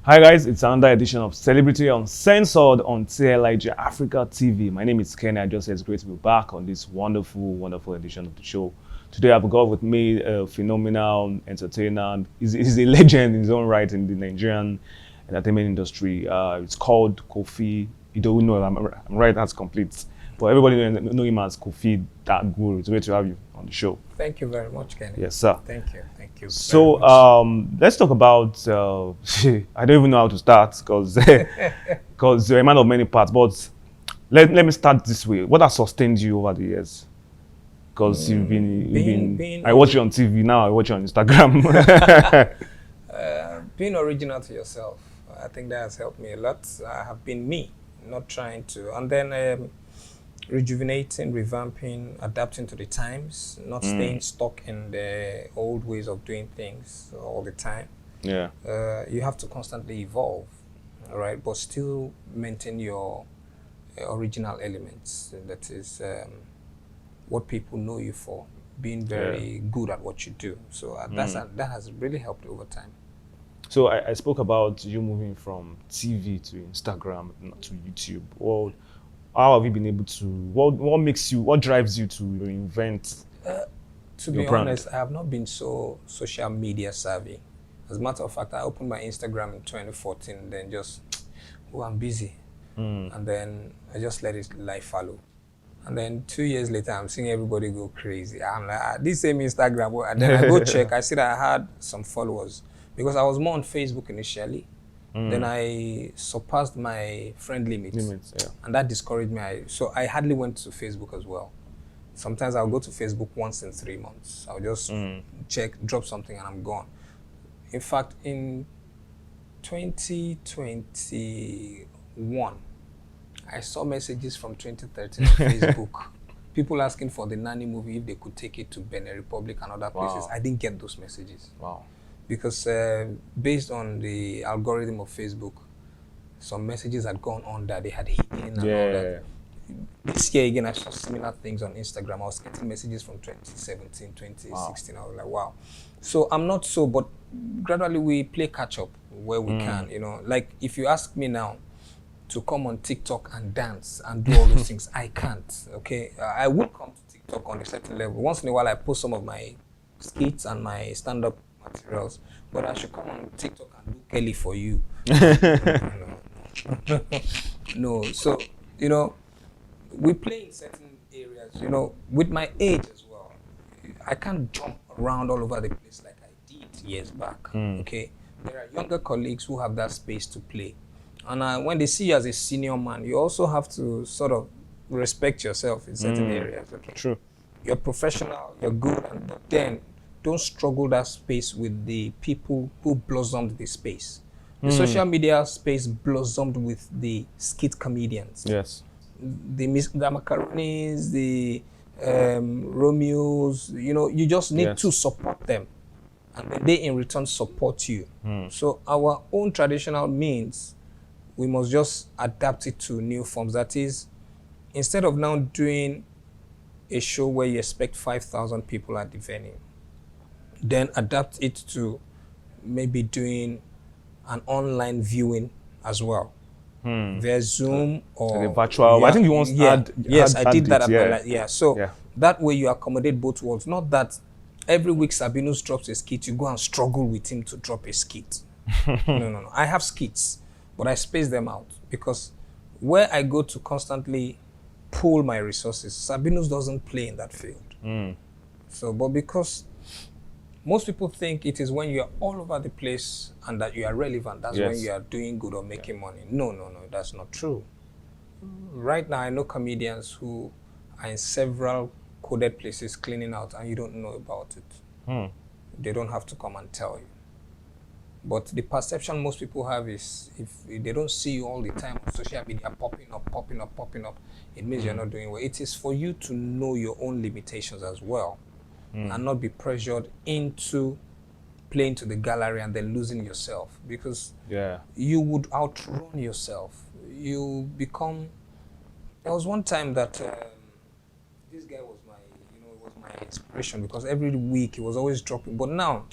Hi guys, it's another edition of Celebrity Uncensored on TLIG Africa TV. My name is Kenni. I just say it's great to be back on this wonderful edition of the show. Today I've got with me a phenomenal entertainer. He's a legend in his own right in the Nigerian entertainment industry. It's called Koffi Idowu Nuel. I'm right, that's complete. But everybody know him as Koffi Tha Guru. It's great to have you on the show. Thank you very much, Kenny. Yes, sir. Thank you. So let's talk about. I don't even know how to start because you're a man of many parts. But let me start this way. What has sustained you over the years? Because you've been. I watch you on TV now. I watch you on Instagram. Being original to yourself, I think that has helped me a lot. I have been me, not trying to, and then rejuvenating, revamping, adapting to the times, not staying stuck in the old ways of doing things all the time. Yeah. You have to constantly evolve, all right, but still maintain your original elements. That is what people know you for, being very good at what you do. So that has really helped over time. So I spoke about you moving from TV to Instagram, not to YouTube. Well, how have you been able to? What drives you to reinvent? To be honest, I have not been so social media savvy. As a matter of fact, I opened my Instagram in 2014. Then just, I'm busy, and then I just let it life follow. And then 2 years later, I'm seeing everybody go crazy. I'm like, this same Instagram. And then I go check. I see that I had some followers because I was more on Facebook initially. Then I surpassed my friend limits, and that discouraged me. So I hardly went to Facebook as well. Sometimes I'll go to Facebook once in 3 months. I'll just check, drop something, and I'm gone. In fact, in 2021, I saw messages from 2013 on Facebook. People asking for the Nanny movie if they could take it to Benin Republic and other places. I didn't get those messages. Wow. Because based on the algorithm of Facebook, some messages had gone on that they had hidden and all that. This year again, I saw similar things on Instagram. I was getting messages from 2017, 2016. I was like, wow. So I'm not so, but gradually we play catch up where we can, you know. Like if you ask me now to come on TikTok and dance and do all those things, I can't, okay? I will come to TikTok on a certain level. Once in a while, I post some of my skits and my stand-up materials, but I should come on TikTok and do Kelly for you. No. So, you know, we play in certain areas, you know, with my age as well. I can't jump around all over the place like I did years back, okay? There are younger colleagues who have that space to play. And when they see you as a senior man, you also have to sort of respect yourself in certain areas, okay? True. You're professional, you're good, but then don't struggle that space with the people who blossomed the space. The social media space blossomed with the skit comedians. Yes. The Macaronis, the Romeos, you know, you just need to support them. And then they in return support you. So our own traditional means, we must just adapt it to new forms. That is, instead of now doing a show where you expect 5,000 people at the venue, then adapt it to maybe doing an online viewing as well, via Zoom or the virtual. I think you once had. Yes, I did that. So that way you accommodate both worlds. Not that every week Sabinus drops a skit, you go and struggle with him to drop a skit. No. I have skits, but I space them out because where I go to constantly pool my resources, Sabinus doesn't play in that field. So, but because most people think it is when you are all over the place and that you are relevant, that's when you are doing good or making money. No, that's not true. Right now, I know comedians who are in several coded places cleaning out and you don't know about it. They don't have to come and tell you. But the perception most people have is if they don't see you all the time on social media popping up, it means you're not doing well. It is for you to know your own limitations as well. And not be pressured into playing to the gallery and then losing yourself, because you would outrun yourself. You become. There was one time that this guy was my inspiration because every week he was always dropping. But now,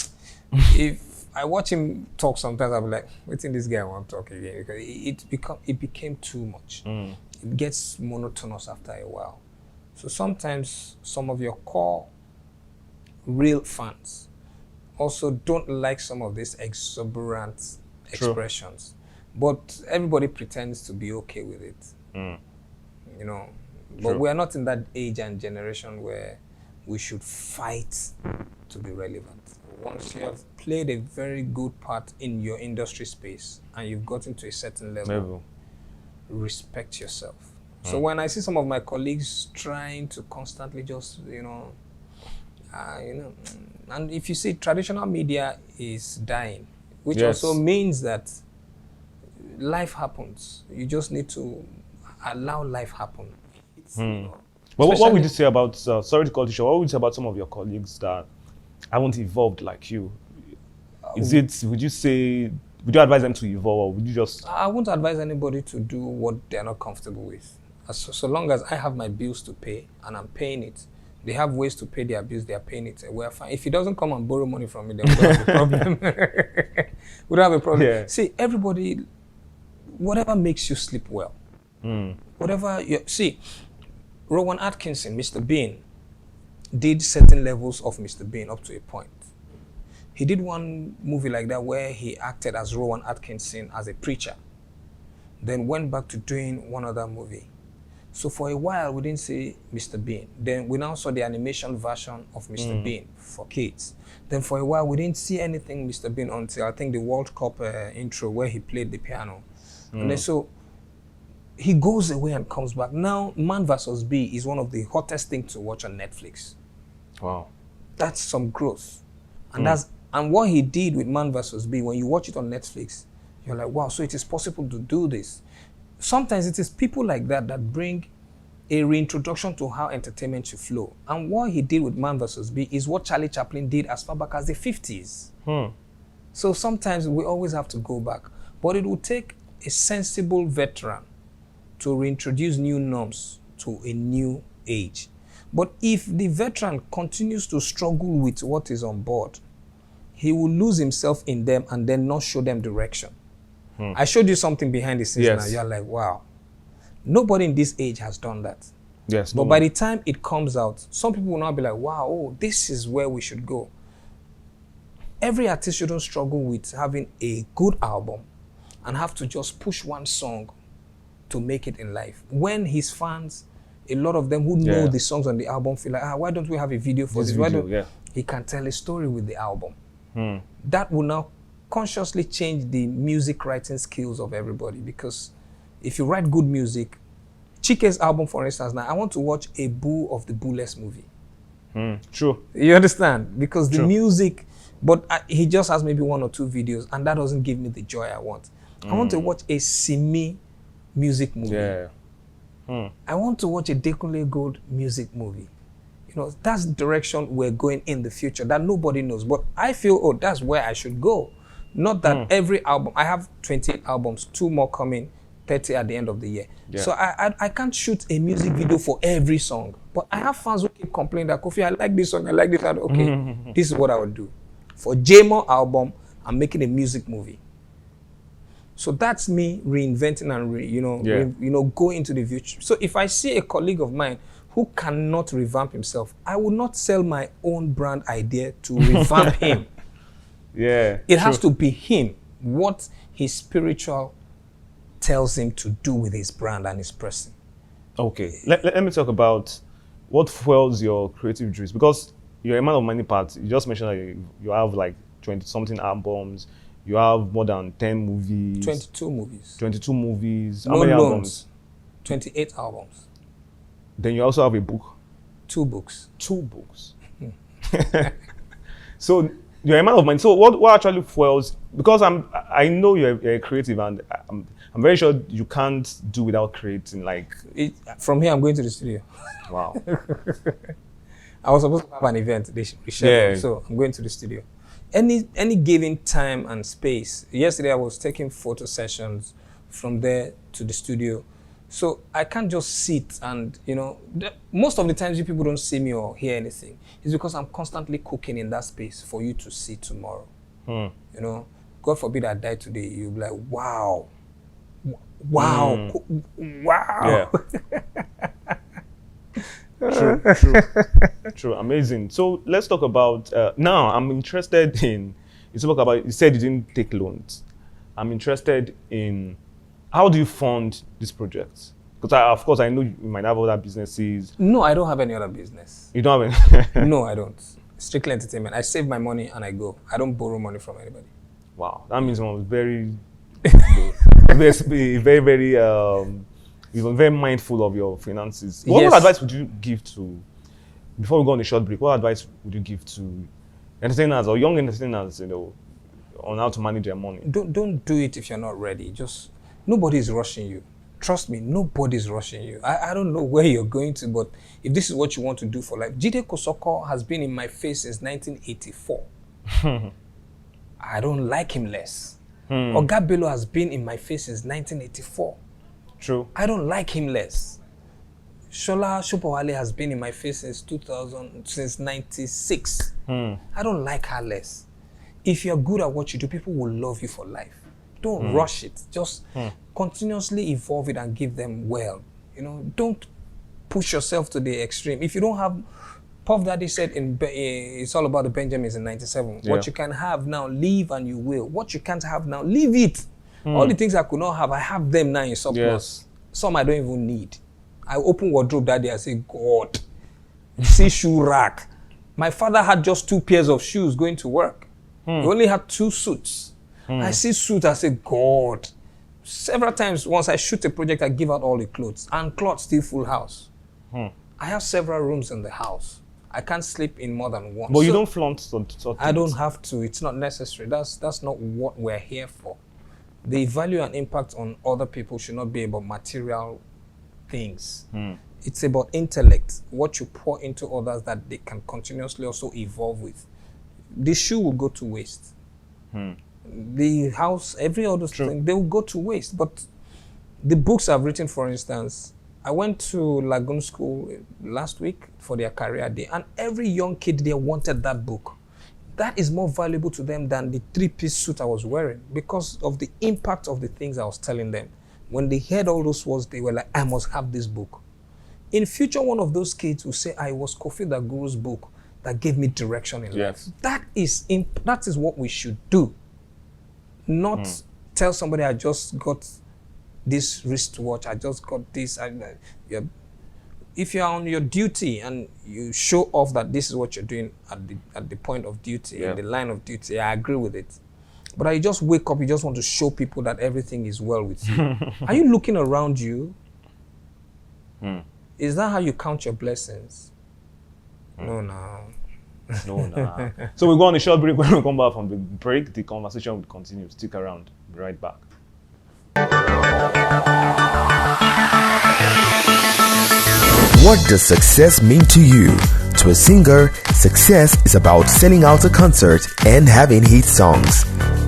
if I watch him talk sometimes. I'm like, waiting this guy want to talk again, because it became too much. It gets monotonous after a while. So sometimes some of your core real fans also don't like some of these exuberant expressions, but everybody pretends to be okay with it. You know, but we are not in that age and generation where we should fight to be relevant. Once you have played a very good part in your industry space and you've gotten to a certain level, respect yourself. So when I see some of my colleagues trying to constantly just, and if you see traditional media is dying, which also means that life happens. You just need to allow life happen. Well, what would you say about, sorry to cut you short, what would you say about some of your colleagues that haven't evolved like you? Would you advise them to evolve, or would you just... I won't advise anybody to do what they're not comfortable with. So long as I have my bills to pay and I'm paying it, they have ways to pay their bills, they're paying it, we're fine. If he doesn't come and borrow money from me, then we don't have a problem. We don't have a problem. Yeah. See, everybody, whatever makes you sleep well, Rowan Atkinson, Mr. Bean, did certain levels of Mr. Bean up to a point. He did one movie like that where he acted as Rowan Atkinson as a preacher, then went back to doing one other movie. So for a while, we didn't see Mr. Bean. Then we now saw the animation version of Mr. Bean for kids. Then for a while, we didn't see anything Mr. Bean until I think the World Cup intro where he played the piano. And then so he goes away and comes back. Now, Man vs. Bee is one of the hottest things to watch on Netflix. Wow. That's some growth. And what he did with Man vs. Bee, when you watch it on Netflix, you're like, wow, so it is possible to do this. Sometimes it is people like that that bring a reintroduction to how entertainment should flow. And what he did with Man vs. Bee is what Charlie Chaplin did as far back as the 50s. So sometimes we always have to go back. But it will take a sensible veteran to reintroduce new norms to a new age. But if the veteran continues to struggle with what is on board, he will lose himself in them and then not show them direction. I showed you something behind the scenes now. You're like, wow. Nobody in this age has done that. Yes. But by the time it comes out, some people will now be like, wow, oh, this is where we should go. Every artist shouldn't struggle with having a good album and have to just push one song to make it in life. When his fans, a lot of them who know the songs on the album feel like, why don't we have a video for this? He can tell a story with the album. That will now consciously change the music writing skills of everybody, because if you write good music, Chike's album, for instance, now I want to watch a Boo of the Booless movie. True. You understand? Because the music, but he just has maybe 1 or 2 videos, and that doesn't give me the joy I want. I want to watch a Simi music movie. I want to watch a Dekunle Gold music movie. You know, that's the direction we're going in the future that nobody knows. But I feel, oh, that's where I should go. Not that every album, I have 28 albums, 2 more coming, 30 at the end of the year. So I can't shoot a music video for every song. But I have fans who keep complaining that, Koffi, I like this song, I like this. Okay, this is what I would do. For J-Mo album, I'm making a music movie. So that's me reinventing and go into the future. So if I see a colleague of mine who cannot revamp himself, I will not sell my own brand idea to revamp him. It has to be him, what his spiritual tells him to do with his brand and his person. Okay, let me talk about what fuels your creative juice, because you're a man of many parts. You just mentioned that you have like 20-something albums. You have more than 10 movies. 22 movies. 22 movies. No How many loans. albums? 28 albums. Then you also have a book. 2 books. 2 books. So you're a man of mind. So what actually fuels? Because I know you're a creative, and I'm very sure you can't do without creating. Like from here, I'm going to the studio. Wow. I was supposed to have an event. So I'm going to the studio. Any given time and space. Yesterday I was taking photo sessions from there to the studio. So I can't just sit and, most of the times you people don't see me or hear anything. It's because I'm constantly cooking in that space for you to see tomorrow. You know, God forbid I die today, you'll be like, wow. Wow. Wow. Yeah. True. Amazing. So let's talk about, now I'm interested in, you said you didn't take loans. I'm interested in, how do you fund this project? Because of course I know you might have other businesses. No, I don't have any other business. You don't have any? No, I don't. Strictly entertainment. I save my money and I go. I don't borrow money from anybody. Wow, that means one was very, very, you were very mindful of your finances. What advice would you give to, before we go on a short break, what advice would you give to entertainers or young entertainers, on how to manage their money? Don't do it if you're not ready. Just, nobody's rushing you. Trust me, nobody's rushing you. I don't know where you're going to, but if this is what you want to do for life, Jide Kosoko has been in my face since 1984. I don't like him less. Oga Bello has been in my face since 1984. True. I don't like him less. Shola Shopawale has been in my face since 96. I don't like her less. If you're good at what you do, people will love you for life. Don't rush it. Just continuously evolve it and give them well. Don't push yourself to the extreme. If you don't have, Puff Daddy said it's all about the Benjamins in 97. Yeah. What you can have now, leave and you will. What you can't have now, leave it. All the things I could not have, I have them now in surplus. Yes. Some I don't even need. I open wardrobe that day, I say, God, see shoe rack. My father had just 2 pairs of shoes going to work. He only had 2 suits. I see suits, I say, God. Several times, once I shoot a project, I give out all the clothes. And clothes still full house. I have several rooms in the house. I can't sleep in more than one. But you don't flaunt sort I don't have to. It's not necessary. That's not what we're here for. The value and impact on other people should not be about material things. It's about intellect, what you pour into others that they can continuously also evolve with. The shoe will go to waste. The house, every other thing, they will go to waste. But the books I've written, for instance, I went to Lagoon School last week for their career day, and every young kid there wanted that book. That is more valuable to them than the 3-piece suit I was wearing because of the impact of the things I was telling them. When they heard all those words, they were like, I must have this book. In future, one of those kids will say, I was Koffi Tha Guru's book that gave me direction in life. That is what we should do. Not tell somebody, I just got this wristwatch, I just got this. If you're on your duty and you show off that this is what you're doing at the point of duty, in the line of duty, I agree with it. But you just wake up, you just want to show people that everything is well with you. Are you looking around you? Is that how you count your blessings? No. So we'll go on a short break. When we come back from the break, the conversation will continue. Stick around. Be right back. What does success mean to you? To a singer, success is about selling out a concert and having hit songs.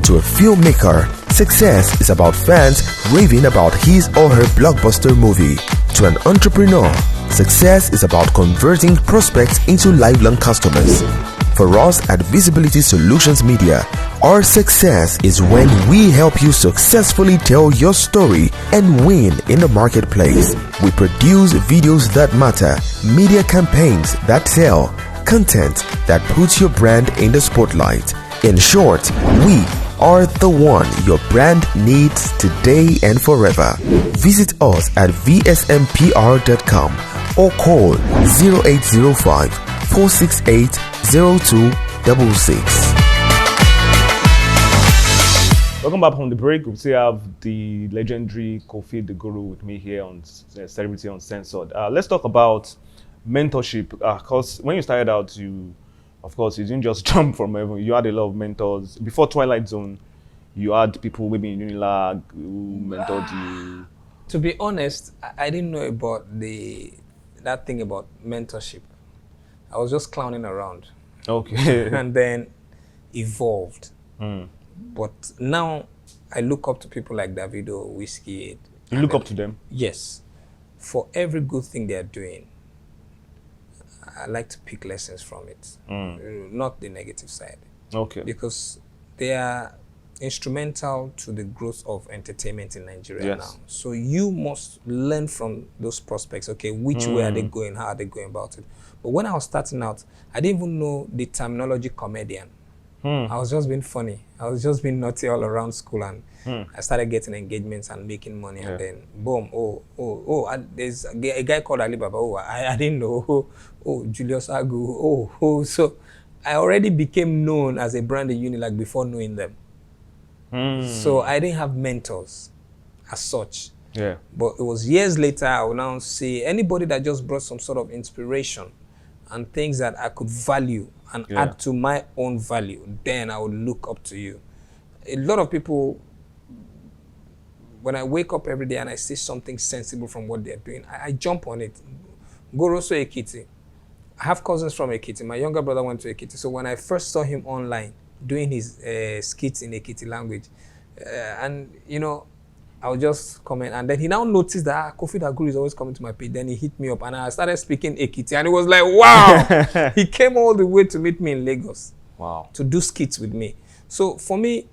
To a filmmaker, success is about fans raving about his or her blockbuster movie. To an entrepreneur, success is about converting prospects into lifelong customers. For us at Visibility Solutions Media, our success is when we help you successfully tell your story and win in the marketplace. We produce videos that matter, media campaigns that sell, content that puts your brand in the spotlight. In short, we are the one your brand needs today and forever. Visit us at vsmpr.com or call 0805 468 0266. Welcome back from the break. We still have the legendary Koffi Tha Guru with me here on Celebrity Uncensored. Let's talk about mentorship. Because when you started out, of course, you didn't just jump from heaven. You had a lot of mentors. Before Twilight Zone, you had people maybe in Unilag who mentored you. To be honest, I didn't know about that thing about mentorship. I was just clowning around. Okay. And then evolved. But now I look up to people like Davido, Whiskey. You look up to them? Yes. For every good thing they're doing, I like to pick lessons from it. Not the negative side. Okay. Because they are instrumental to the growth of entertainment in Nigeria Yes. now. So you must learn from those prospects. Okay, which way are they going? How are they going about it? But when I was starting out, I didn't even know the terminology comedian. I was just being funny. I was just being naughty all around school, and I started getting engagements and making money. And then boom, there's a guy called Alibaba. Oh, I didn't know. Oh, Julius Agu. So I already became known as a brand in Unilag before knowing them. So I didn't have mentors as such. Yeah. But it was years later, I will now say anybody that just brought some sort of inspiration and things that I could value and add to my own value, then I would look up to you. A lot of people, when I wake up every day and I see something sensible from what they're doing, I jump on it. Goroso Ekiti. I have cousins from Ekiti. My younger brother went to Ekiti. So when I first saw him online doing his skits in Ekiti language, and you know, I would just comment, and then he now noticed that Koffi Tha Guru is always coming to my page. Then he hit me up, and I started speaking Ekiti, and it was like, wow! He came all the way to meet me in Lagos, to do skits with me. So for me,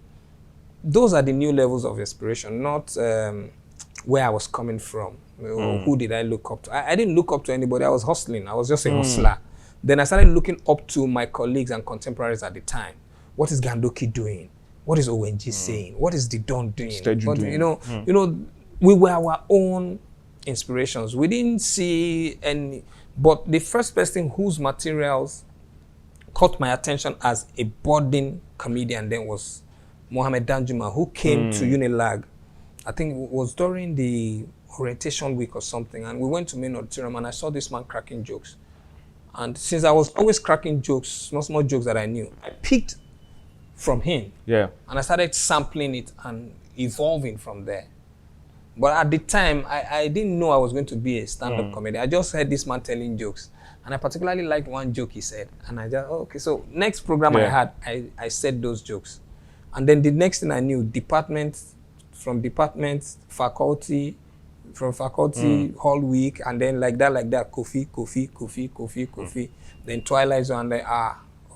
those are the new levels of inspiration, not where I was coming from. Who did I look up to? I didn't look up to anybody. I was hustling. I was just a hustler. Then I started looking up to my colleagues and contemporaries at the time. What is Gandoki doing? What is ONG saying? What is the Don doing? You know, we were our own inspirations. We didn't see any, but the first person whose materials caught my attention as a budding comedian then was Mohammed Danjuma, who came to Unilag. I think it was during the orientation week or something, and we went to main auditorium, and I saw this man cracking jokes. And since I was always cracking jokes, small jokes that I knew, I picked from him. Yeah. And I started sampling it and evolving from there. But at the time, I didn't know I was going to be a stand-up comedian. I just heard this man telling jokes. And I particularly liked one joke he said. And I just, okay, so next program I had, I said those jokes. And then the next thing I knew, faculty, from faculty, hall week, and then like that, Koffi. Then Twilight Zone, and then,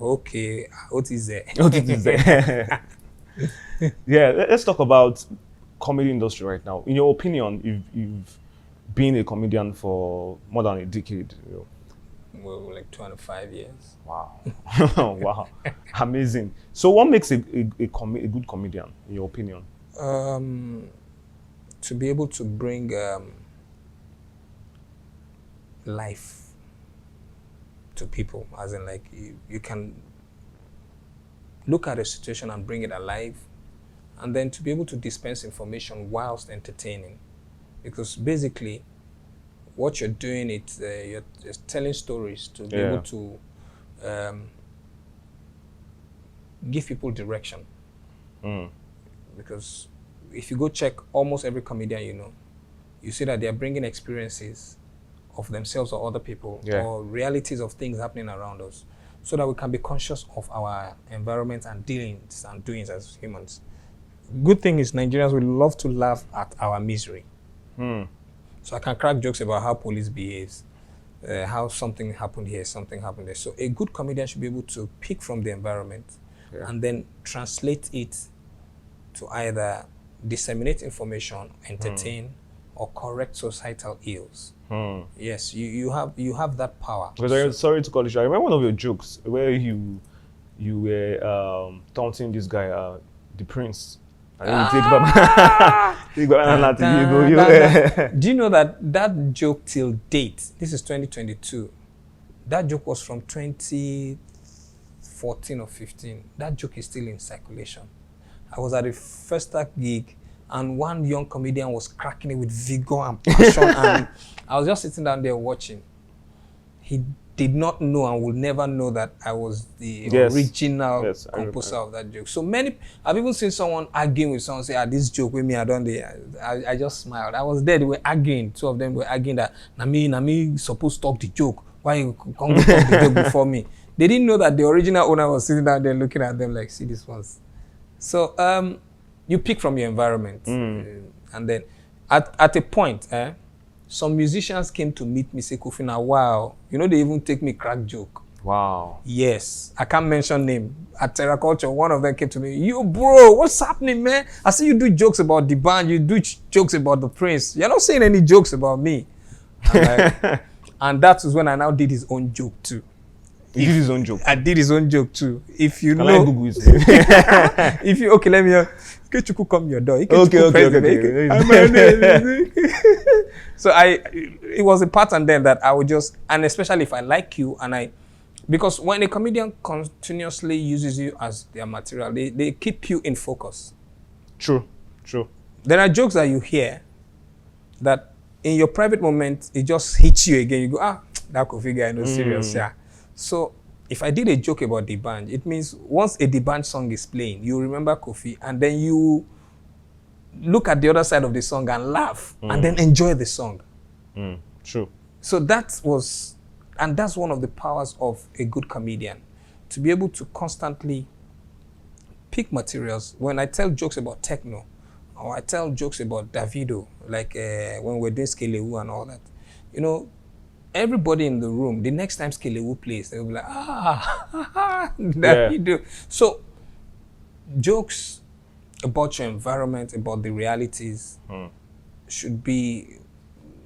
okay, what is there? What is there? Yeah, let's talk about comedy industry right now. In your opinion, you've been a comedian for more than a decade. You know. Well, like 25 years. Wow. Wow. Amazing. So what makes a good comedian, in your opinion? To be able to bring life to people, as in like you can look at a situation and bring it alive, and then to be able to dispense information whilst entertaining, because basically what you're doing, you're telling stories to be able to give people direction. Because if you go check almost every comedian you know, you see that they're bringing experiences of themselves or other people, or realities of things happening around us, so that we can be conscious of our environment and dealings and doings as humans. Good thing is Nigerians will love to laugh at our misery. So I can crack jokes about how police behaves, how something happened here, something happened there. So a good comedian should be able to pick from the environment and then translate it to either disseminate information, entertain, or correct societal ills. Yes, you have that power. Because sorry to call you, I remember one of your jokes where you were taunting this guy, the prince. Do you know that joke till date, this is 2022, that joke was from 2014 or 15. That joke is still in circulation. I was at a first act gig, and one young comedian was cracking it with vigor and passion, and I was just sitting down there watching. He did not know and would never know that I was the original composer of that joke. So I've even seen someone arguing with someone, say, this joke with me, I just smiled. I was there, they were arguing, two of them were arguing that, Nami supposed to talk the joke. Why you can't talk the joke before me? They didn't know that the original owner was sitting down there looking at them like, see this ones. So you pick from your environment. And then at a point, some musicians came to meet me, say, Koffi, now, wow, they even take me crack joke. Wow. Yes. I can't mention name. At Terra Culture, one of them came to me, "You bro, what's happening, man? I see you do jokes about the band, you do jokes about the Prince. You're not saying any jokes about me." Like, and that was when I now did his own joke too. He did his own joke. I did his own joke too. If you Can know, I Google his name? if you okay, let me hear. Ikechuku come your door. Okay. So it was a pattern then that I would just, and especially if I like you and because when a comedian continuously uses you as their material, they keep you in focus. True. There are jokes that you hear that in your private moment, it just hits you again. You go, that Koffi guy, no serious, yeah. So if I did a joke about the band, it means once a D'banj song is playing, you remember Koffi, and then you look at the other side of the song and laugh, and then enjoy the song. True. So that's one of the powers of a good comedian, to be able to constantly pick materials. When I tell jokes about techno, or I tell jokes about Davido, like when we're doing Skelewu and all that, you know, everybody in the room, the next time Skelewu plays, they'll be like, Davido. Yeah. So jokes about your environment, about the realities, should be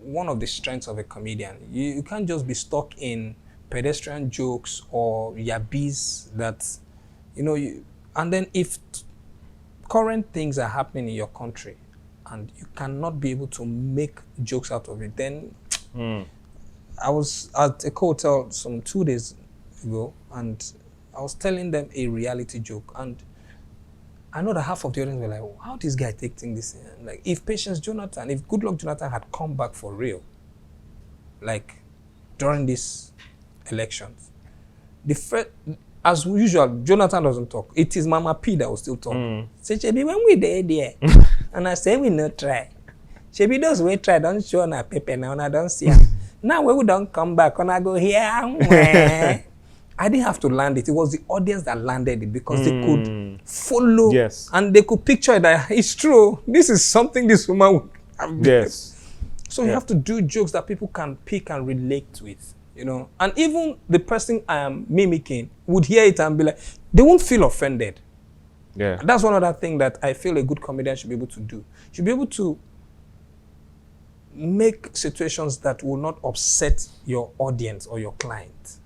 one of the strengths of a comedian. You can't just be stuck in pedestrian jokes or yabis that, you know, and then if current things are happening in your country and you cannot be able to make jokes out of it, then I was at a hotel some 2 days ago and I was telling them a reality joke, and I know that half of the audience were like, how this guy taking this in? Like, if Patience Jonathan, if Goodluck Jonathan had come back for real, like during these elections, as usual, Jonathan doesn't talk. It is Mama P that will still talk. Say, Shebi, when we there, and I say we not try. Shebi, those we try, don't show na pepe now, and I don't see her. Now we don't come back, and I go here. I didn't have to land it. It was the audience that landed it, because they could follow, and they could picture that it's true. This is something this woman would have. Yes. So you have to do jokes that people can pick and relate with, you know. And even the person I am mimicking would hear it and be like, they won't feel offended. Yeah. That's one other thing that I feel a good comedian should be able to do. Should be able to make situations that will not upset your audience or your client,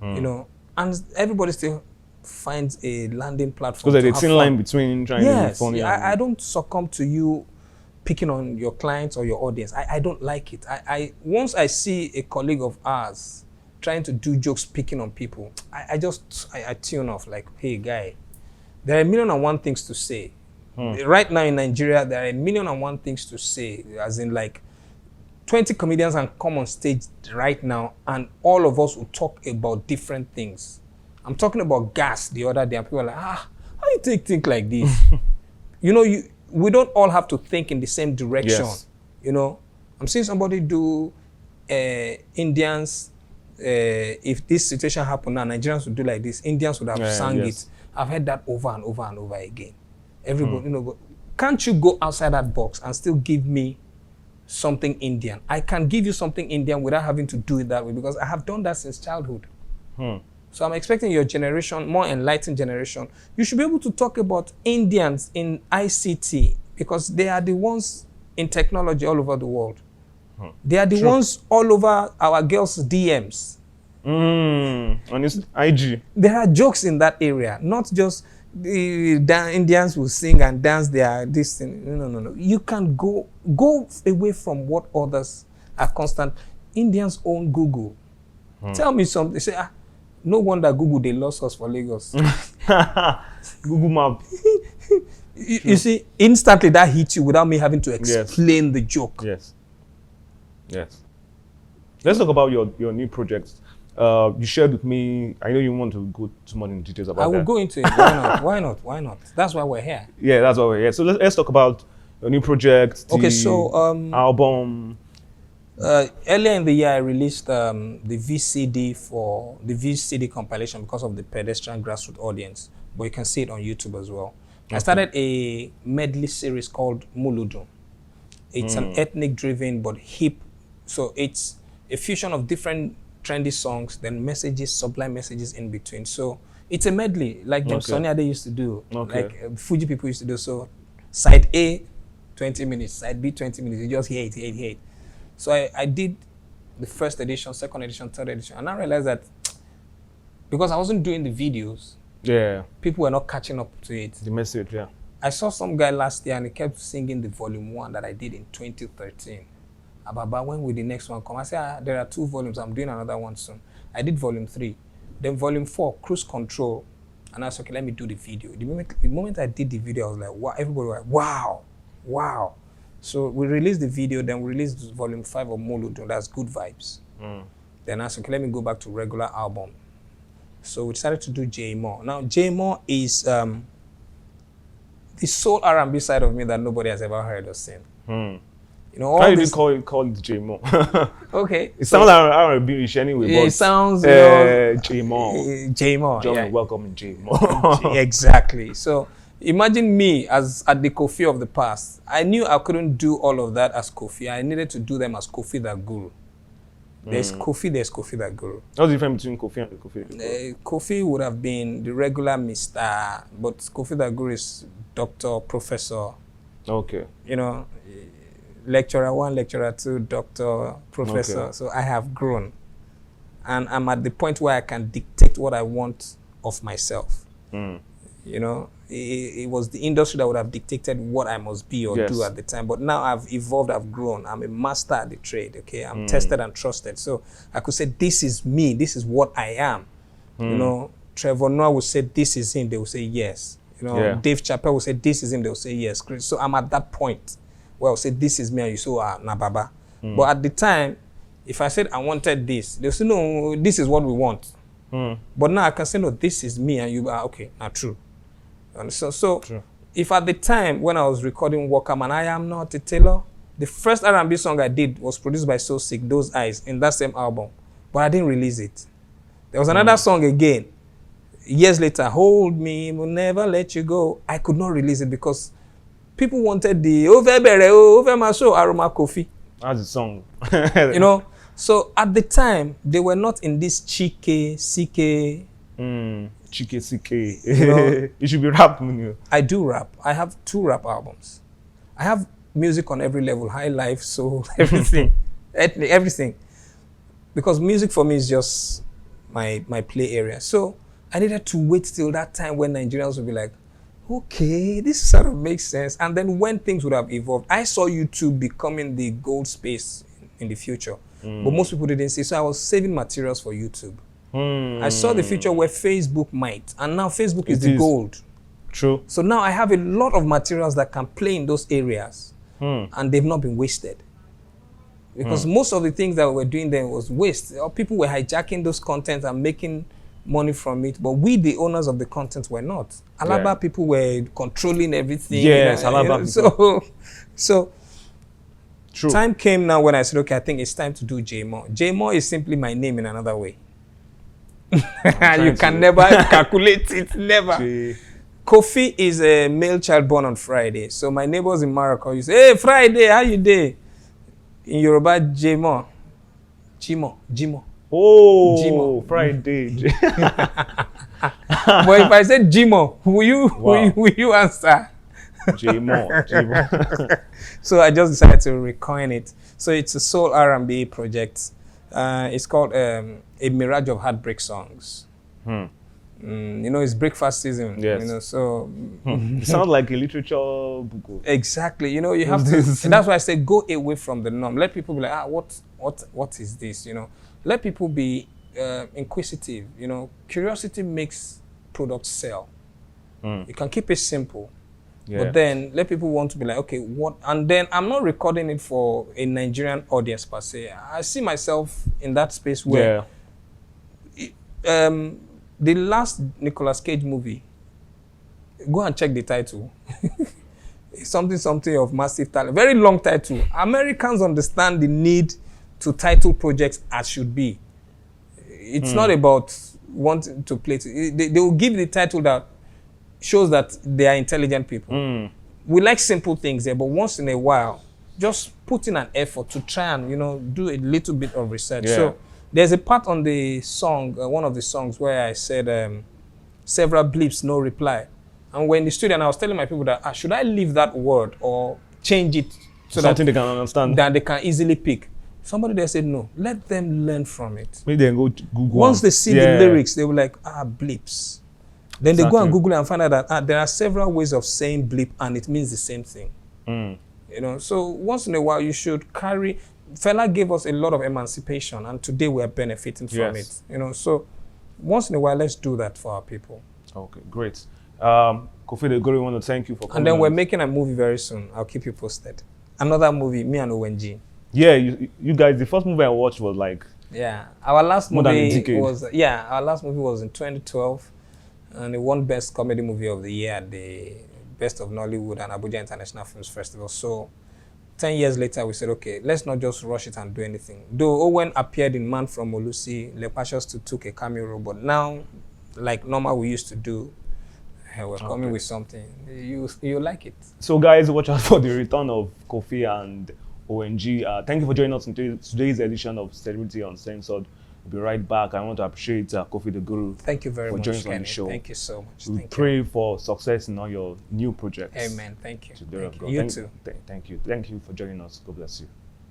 you know. And everybody still finds a landing platform. Because there's a thin line between trying to be funny. I don't succumb to you picking on your clients or your audience. I don't like it. Once I see a colleague of ours trying to do jokes picking on people, I tune off, like, hey guy, there are 1,000,001 things to say. Right now in Nigeria, there are 1,000,001 things to say, as in like 20 comedians can come on stage right now and all of us will talk about different things. I'm talking about gas the other day and people are like, how you think like this? You know, we don't all have to think in the same direction. Yes. You know, I'm seeing somebody do Indians, if this situation happened now, Nigerians would do like this, Indians would have sang it. I've heard that over and over and over again. Everybody, you know, can't you go outside that box and still give me something Indian? I can give you something Indian without having to do it that way, because I have done that since childhood. So I'm expecting your generation, more enlightened generation, you should be able to talk about Indians in ICT, because they are the ones in technology all over the world. They are the ones all over our girls' DMs. On his IG. There are jokes in that area, not just the Indians will sing and dance their this thing. No. You can go away from what others are constant. Indians own Google. Tell me something. They say, no wonder Google, they lost us for Lagos. Google Map. You see, instantly that hits you without me having to explain the joke. Yes. Let's talk about your new projects. You shared with me, I know you want to go too much in details about that. I will go into it. Why not? That's why we're here. Yeah, that's why we're here. So let's talk about your new project, album. Earlier in the year, I released the VCD compilation because of the pedestrian grassroots audience, but you can see it on YouTube as well. I started a medley series called Muludun. It's an ethnic-driven but hip, so it's a fusion of different trendy songs, then messages, sublime messages in between. So it's a medley, like them Sonny Ade used to do, like Fuji people used to do. So side A, 20 minutes, side B, 20 minutes. You just hear it. So I did the first edition, second edition, third edition, and I realized that because I wasn't doing the videos, people were not catching up to it. The message, I saw some guy last year and he kept singing the volume 1 that I did in 2013. Ababa, when will the next one come? I said, there are 2 volumes. I'm doing another one soon. I did volume 3. Then volume 4, Cruise Control. And I said, okay, let me do the video. The moment I did the video, I was like, wow, everybody was like, wow. So we released the video, then we released volume 5 of Moludu. That's Good Vibes. Then I said, okay, let me go back to regular album. So we decided to do J More. Now, J More is the soul R&B side of me that nobody has ever heard or seen. You know, why did you call it J More? Okay. It sounds like R&B-ish anyway. It sounds J More. J More. John, welcome in J More. Exactly. So imagine me as at the Koffi of the past. I knew I couldn't do all of that as Koffi. I needed to do them as Koffi Tha Guru. There's Koffi, there's Koffi Tha Guru. What's the difference between Koffi and Koffi? Koffi would have been the regular Mr., but Koffi Tha Guru is doctor, professor. Okay. You know, lecturer 1, lecturer 2, doctor, professor. Okay. So I have grown. And I'm at the point where I can dictate what I want of myself. You know, it was the industry that would have dictated what I must be or do at the time. But now I've evolved, I've grown. I'm a master at the trade, okay? I'm tested and trusted. So I could say, this is me, this is what I am. You know, Trevor Noah would say, this is him, they will say yes. You know, Dave Chappelle will say, this is him, they will say yes. So I'm at that point where I'll say, this is me, and you say, nah, baba. But at the time, if I said I wanted this, they'll say, no, this is what we want. But now I can say, no, this is me, and you are, okay, not true. So if at the time when I was recording Walker Man, I Am Not a Tailor, the first R&B song I did was produced by So Sick, Those Eyes, in that same album. But I didn't release it. There was another song again. Years later, Hold Me, Will Never Let You Go. I could not release it because people wanted the Over My Show, Aroma Koffi. That's the song. You know? So at the time, they were not in this Chike, CK. CK. You know, you should be rap. I do rap. I have 2 rap albums. I have music on every level, high life, soul, everything, ethnic, everything. Because music for me is just my play area. So I needed to wait till that time when Nigerians would be like, okay, this sort of makes sense. And then when things would have evolved, I saw YouTube becoming the gold space in the future. But most people didn't see. So I was saving materials for YouTube. I saw the future where Facebook might, and now Facebook is the gold. True. So now I have a lot of materials that can play in those areas, and they've not been wasted. Because most of the things that we were doing then was waste. Or people were hijacking those contents and making money from it, but we, the owners of the content, were not. Alaba people were controlling everything. Yes, Alaba people. So true. Time came now when I said, okay, I think it's time to do J More. J More is simply my name in another way. You can never calculate it, never. Koffi is a male child born on Friday. So my neighbors in Morocco, you say, hey, Friday, how you day? In Yoruba, Jimo. Oh, Jimo. Friday. But if I said Jimo, will you answer? Jimo. So I just decided to recoin it. So it's a soul R&B project. It's called A Mirage of Heartbreak Songs. You know, it's breakfast season. Yes. You know, so it sounds like a literature book. Exactly. You know, you have to. And that's why I say go away from the norm. Let people be like, what is this? You know, let people be inquisitive. You know, curiosity makes products sell. You can keep it simple. But then let people want to be like, okay, what? And then I'm not recording it for a Nigerian audience per se. I see myself in that space where the last Nicolas Cage movie, go and check the title. something of massive talent. Very long title. Americans understand the need to title projects as should be. It's not about wanting to play. They will give the title that shows that they are intelligent people. We like simple things there, but once in a while, just put in an effort to try and, you know, do a little bit of research. So There's a part on the song, one of the songs, where I said several bleeps, no reply. And when the studio, and I was telling my people that should I leave that word or change it so something that they can understand, that they can easily pick. Somebody there said no. Let them learn from it. maybe they go to Google. Once they see the lyrics, they will like bleeps. Then they go and Google it and find out that there are several ways of saying bleep and it means the same thing. You know, so once in a while you should carry. Fela gave us a lot of emancipation, and today we are benefiting from it. You know, so once in a while, let's do that for our people. Okay, great. Koffi Tha Guru, we want to thank you for coming. And then we're making a movie very soon. I'll keep you posted. Another movie, me and ONG. Yeah, you guys, the first movie I watched was like our last more movie than a decade. was our last movie was in 2012, and it won Best Comedy Movie of the Year at the Best of Nollywood and Abuja International Films Festival. So 10 years later, we said, okay, let's not just rush it and do anything. Though Owen appeared in Man from Olusi, Lepashos took a cameo role, but now, like normal we used to do, we're coming with something. You like it. So guys, watch out for the return of Koffi and ONG. Thank you for joining us in today's edition of Celebrity Uncensored. We'll be right back. I want to appreciate Koffi Tha Guru. Thank you very much, joining us Kenny. on the show. Thank you so much. We pray for success in all your new projects. Amen. Thank you. Thank you. You too. Thank you. Thank you for joining us. God bless you.